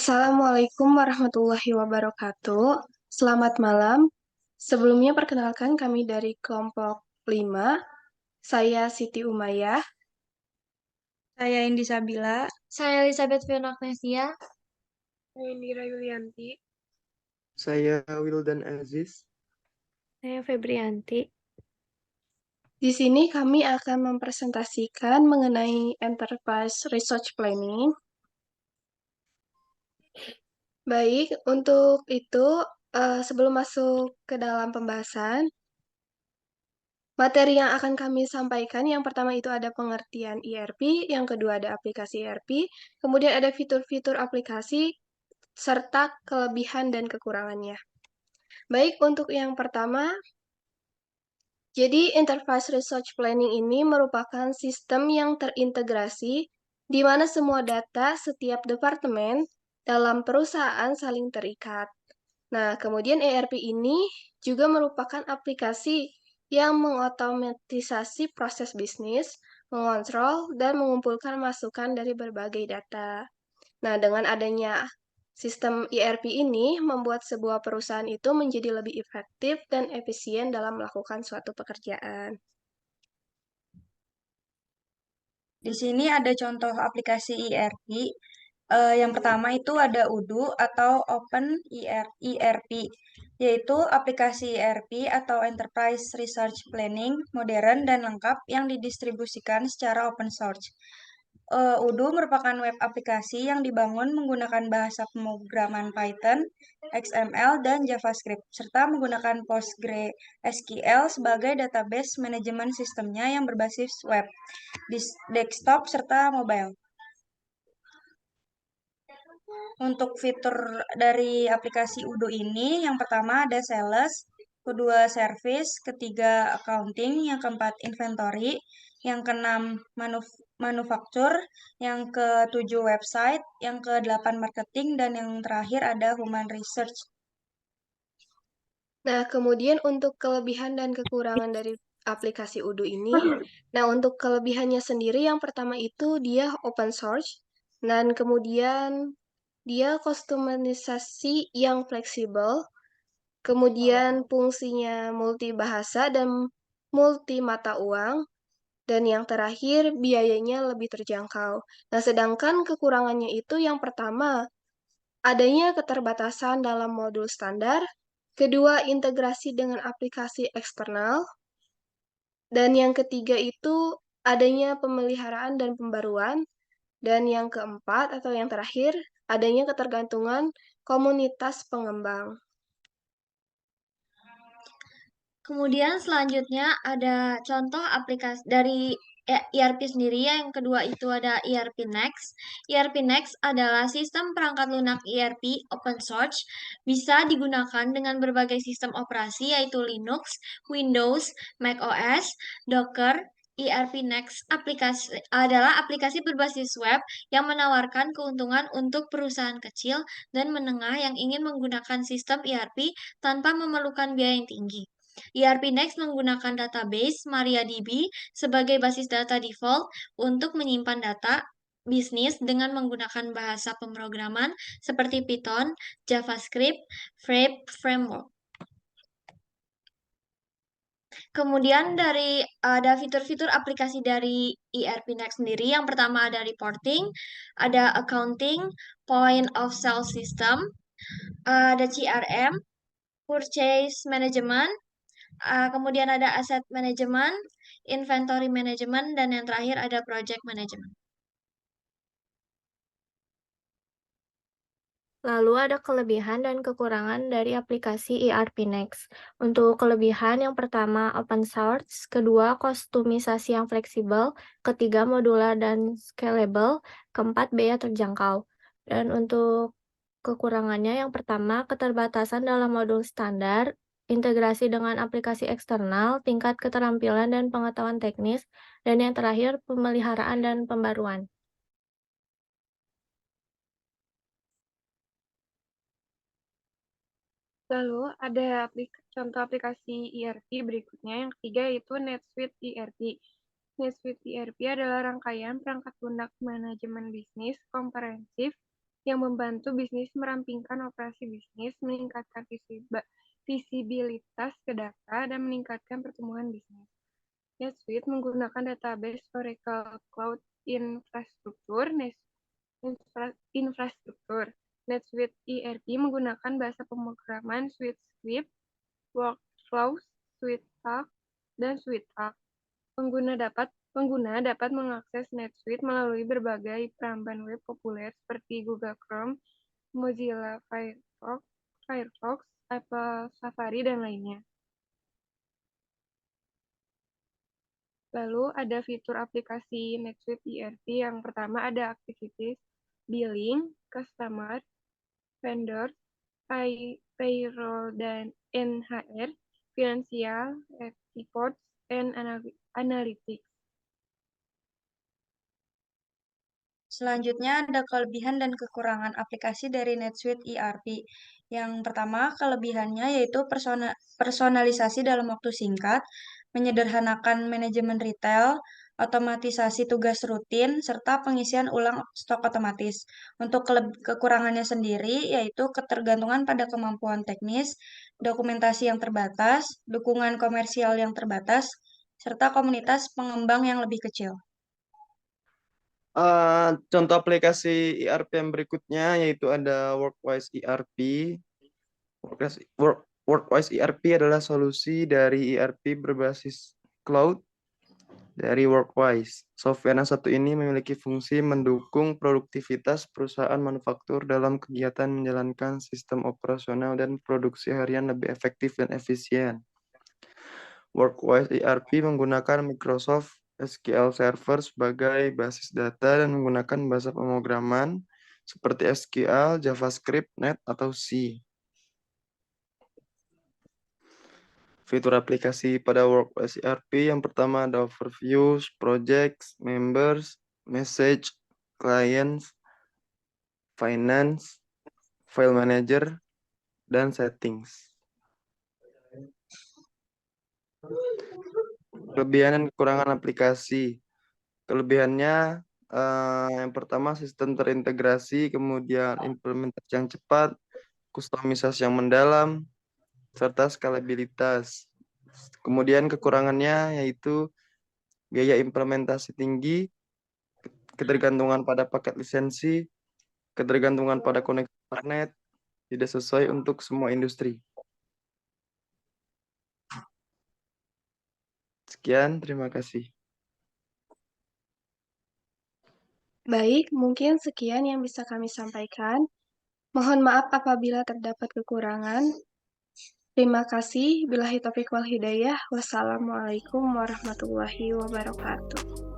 Assalamualaikum warahmatullahi wabarakatuh. Selamat malam. Sebelumnya perkenalkan kami dari kelompok 5. Saya Siti Umayyah. Saya Indi Sabila. Saya Elizabeth Fiona-Agnesia. Saya Indira Yulianti. Saya Wildan Aziz. Saya Febrianti. Di sini kami akan mempresentasikan mengenai Enterprise Resource Planning. Baik, untuk itu sebelum masuk ke dalam pembahasan, materi yang akan kami sampaikan, yang pertama itu ada pengertian ERP, yang kedua ada aplikasi ERP, kemudian ada fitur-fitur aplikasi, serta kelebihan dan kekurangannya. Baik, untuk yang pertama, jadi Enterprise Resource Planning ini merupakan sistem yang terintegrasi di mana semua data setiap departemen dalam perusahaan saling terikat. Nah, kemudian ERP ini juga merupakan aplikasi yang mengotomatisasi proses bisnis, mengontrol, dan mengumpulkan masukan dari berbagai data. Nah, dengan adanya sistem ERP ini membuat sebuah perusahaan itu menjadi lebih efektif dan efisien dalam melakukan suatu pekerjaan. Di sini ada contoh aplikasi ERP. Yang pertama itu ada UDU atau Open ERP, yaitu aplikasi ERP atau Enterprise Resource Planning modern dan lengkap yang didistribusikan secara open source. UDU merupakan web aplikasi yang dibangun menggunakan bahasa pemrograman Python, XML, dan JavaScript, serta menggunakan PostgreSQL sebagai database manajemen sistemnya yang berbasis web, desktop, serta mobile. Untuk fitur dari aplikasi UDO ini, yang pertama ada sales, kedua service, ketiga accounting, yang keempat inventory, yang keenam manufacture, yang ketujuh website, yang kedelapan marketing, dan yang terakhir ada human research. Nah, kemudian untuk kelebihan dan kekurangan dari aplikasi UDU ini, nah untuk kelebihannya sendiri yang pertama itu dia open source, dan kemudian dia kustomisasi yang fleksibel, kemudian fungsinya multi bahasa dan multi mata uang, dan yang terakhir biayanya lebih terjangkau. Nah, sedangkan kekurangannya itu yang pertama, adanya keterbatasan dalam modul standar, kedua integrasi dengan aplikasi eksternal, dan yang ketiga itu adanya pemeliharaan dan pembaruan, dan yang keempat atau yang terakhir adanya ketergantungan komunitas pengembang. Kemudian selanjutnya ada contoh aplikasi dari ERP sendiri. Yang kedua itu ada ERP Next. ERP Next adalah sistem perangkat lunak ERP open source, bisa digunakan dengan berbagai sistem operasi yaitu Linux, Windows, macOS, Docker. ERP Next adalah aplikasi berbasis web yang menawarkan keuntungan untuk perusahaan kecil dan menengah yang ingin menggunakan sistem ERP tanpa memerlukan biaya yang tinggi. ERP Next menggunakan database MariaDB sebagai basis data default untuk menyimpan data bisnis dengan menggunakan bahasa pemrograman seperti Python, JavaScript, Framework. Kemudian ada fitur-fitur aplikasi dari ERP Next sendiri. Yang pertama ada reporting, ada accounting, point of sale system, ada CRM, purchase management, kemudian ada asset management, inventory management, dan yang terakhir ada project management. Lalu ada kelebihan dan kekurangan dari aplikasi ERP Next. Untuk kelebihan yang pertama open source, kedua kustomisasi yang fleksibel, ketiga modular dan scalable, keempat biaya terjangkau. Dan untuk kekurangannya yang pertama keterbatasan dalam modul standar, integrasi dengan aplikasi eksternal, tingkat keterampilan dan pengetahuan teknis, dan yang terakhir pemeliharaan dan pembaruan. Lalu ada contoh aplikasi ERP berikutnya. Yang ketiga yaitu NetSuite ERP. NetSuite ERP adalah rangkaian perangkat lunak manajemen bisnis komprehensif yang membantu bisnis merampingkan operasi bisnis, meningkatkan visibilitas ke data, dan meningkatkan pertumbuhan bisnis. NetSuite menggunakan database Oracle Cloud Infrastructure. NetSuite ERP menggunakan bahasa pemrograman SuiteScript, Workflows, SuiteTalk, dan SuiteArc. Pengguna dapat mengakses NetSuite melalui berbagai peramban web populer seperti Google Chrome, Mozilla Firefox, Apple Safari, dan lainnya. Lalu ada fitur aplikasi NetSuite ERP. Yang pertama ada Activities, Billing, Customer, Vendor, Payroll, dan HR, Financial, Reports, and Analytics. Selanjutnya ada kelebihan dan kekurangan aplikasi dari NetSuite ERP. Yang pertama, kelebihannya yaitu personalisasi dalam waktu singkat, menyederhanakan manajemen retail, otomatisasi tugas rutin, serta pengisian ulang stok otomatis. Untuk kekurangannya sendiri yaitu ketergantungan pada kemampuan teknis, dokumentasi yang terbatas, dukungan komersial yang terbatas, serta komunitas pengembang yang lebih kecil. Contoh aplikasi ERP yang berikutnya yaitu ada Workwise ERP. Workwise ERP adalah solusi dari ERP berbasis cloud dari Workwise. Software yang satu ini memiliki fungsi mendukung produktivitas perusahaan manufaktur dalam kegiatan menjalankan sistem operasional dan produksi harian lebih efektif dan efisien. Workwise ERP menggunakan Microsoft SQL Server sebagai basis data dan menggunakan bahasa pemrograman seperti SQL, JavaScript, Net, atau C. Fitur aplikasi pada Workwise ERP yang pertama ada Overviews, Projects, Members, Message, Clients, Finance, File Manager, dan Settings. Kelebihan dan kekurangan aplikasi. Kelebihannya yang pertama sistem terintegrasi, kemudian implementasi yang cepat, kustomisasi yang mendalam, serta skalabilitas. Kemudian kekurangannya yaitu biaya implementasi tinggi, ketergantungan pada paket lisensi, ketergantungan pada koneksi internet, tidak sesuai untuk semua industri. Sekian, terima kasih. Baik, mungkin sekian yang bisa kami sampaikan. Mohon maaf apabila terdapat kekurangan. Terima kasih. Billahi taufiq wal hidayah. Wassalamualaikum warahmatullahi wabarakatuh.